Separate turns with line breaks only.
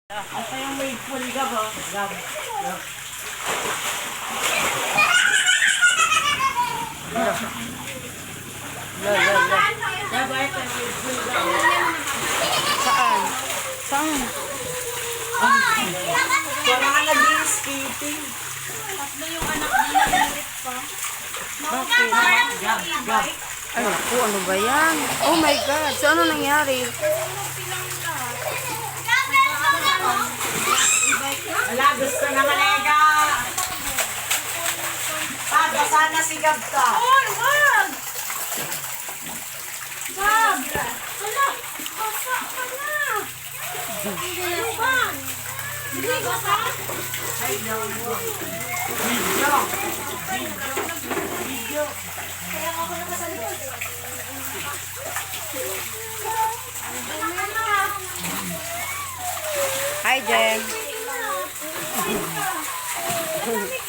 Ito yung may full gab, oh. Gab. Gab. Gab, ito yung may full gab.
Saan? Saan?
Wala ka nag-i-skating.
Tatlo yung anak niya nalilit pa.
Bakit?
Gab, gab.
Ay, naku, ano ba yan? Oh my God! So, ano nangyari?
Wala, gusto naman ega. Papa, sana si Gab ka.
Hoy, wag! Gab! Wala! Basa ka na! Hindi pa! Hindi ka pa?
Ay, no. Video. Video.
Kaya ako na sa likod.
Hi, Jem.
Tingnan.